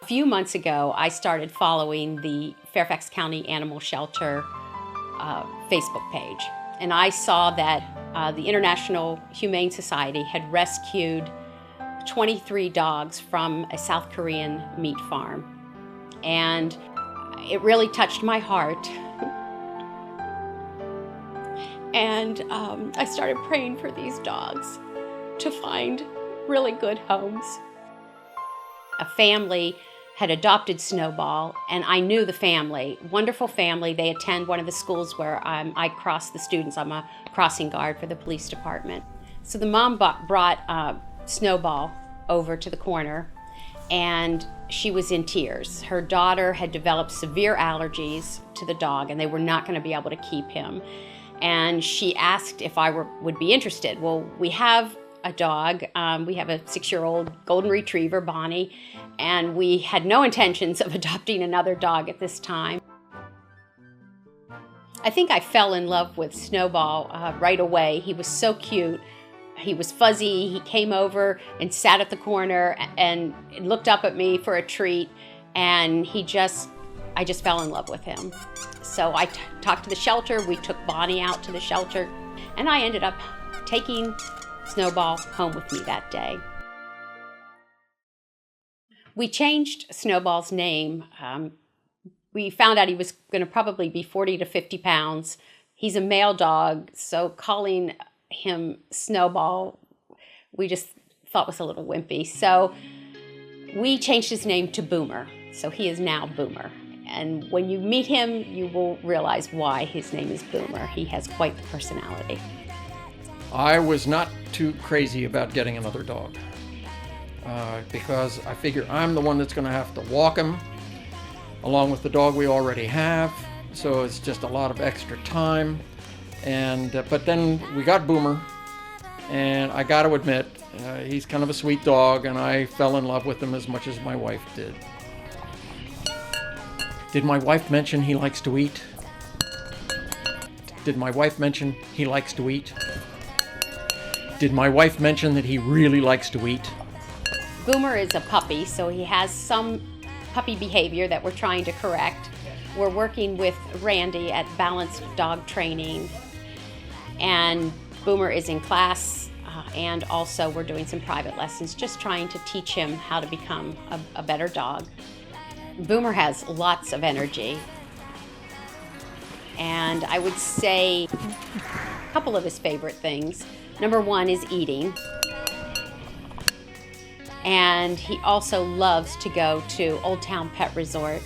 A few months ago, I started following the Fairfax County Animal Shelter Facebook page, and I saw that the International Humane Society had rescued 23 dogs from a South Korean meat farm, and it really touched my heart. And I started praying for these dogs to find really good homes. A family had adopted Snowball, and I knew the family. Wonderful family. They attend one of the schools where I cross the students. I'm a crossing guard for the police department. So the mom brought Snowball over to the corner, and she was in tears. Her daughter had developed severe allergies to the dog, and they were not going to be able to keep him. And she asked if I would be interested. Well, we have a dog. We have a 6-year-old golden retriever, Bonnie, and we had no intentions of adopting another dog at this time. I think I fell in love with Snowball right away. He was so cute. He was fuzzy. He came over and sat at the corner and looked up at me for a treat, and I just fell in love with him. So I talked to the shelter. We took Bonnie out to the shelter, and I ended up taking Snowball home with me that day. We changed Snowball's name. We found out he was going to probably be 40 to 50 pounds. He's a male dog, so calling him Snowball, we just thought was a little wimpy. So we changed his name to Boomer. So he is now Boomer. And when you meet him, you will realize why his name is Boomer. He has quite the personality. I was not too crazy about getting another dog because I figure I'm the one that's going to have to walk him along with the dog we already have. So it's just a lot of extra time. But then we got Boomer, and I got to admit, he's kind of a sweet dog, and I fell in love with him as much as my wife did. Did my wife mention he likes to eat? Did my wife mention he likes to eat? Did my wife mention that he really likes to eat? Boomer is a puppy, so he has some puppy behavior that we're trying to correct. We're working with Randy at Balanced Dog Training, and Boomer is in class, and also we're doing some private lessons, just trying to teach him how to become a better dog. Boomer has lots of energy, and I would say a couple of his favorite things. Number one is eating, and he also loves to go to Old Town Pet Resort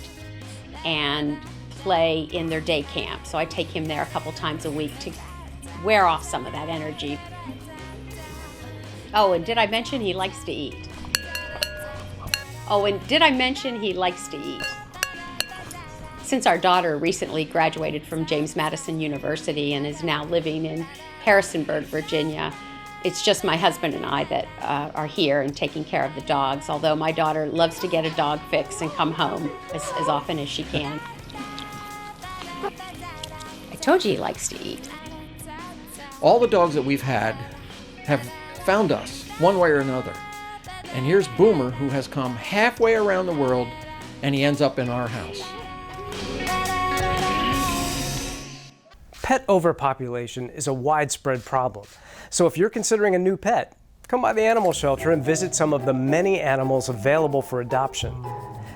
and play in their day camp. So I take him there a couple times a week to wear off some of that energy. Oh, and did I mention he likes to eat? Since our daughter recently graduated from James Madison University and is now living in Harrisonburg, Virginia, it's just my husband and I that are here and taking care of the dogs, although my daughter loves to get a dog fix and come home as often as she can. I told you he likes to eat. All the dogs that we've had have found us one way or another. And here's Boomer, who has come halfway around the world, and he ends up in our house. Pet overpopulation is a widespread problem. So if you're considering a new pet, come by the animal shelter and visit some of the many animals available for adoption.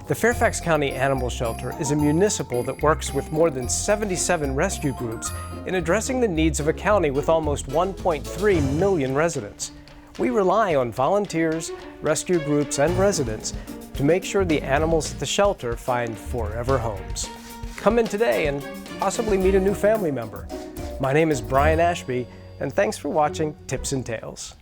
The Fairfax County Animal Shelter is a municipal that works with more than 77 rescue groups in addressing the needs of a county with almost 1.3 million residents. We rely on volunteers, rescue groups, and residents to make sure the animals at the shelter find forever homes. Come in today and possibly meet a new family member. My name is Brian Ashby, and thanks for watching Tips and Tales.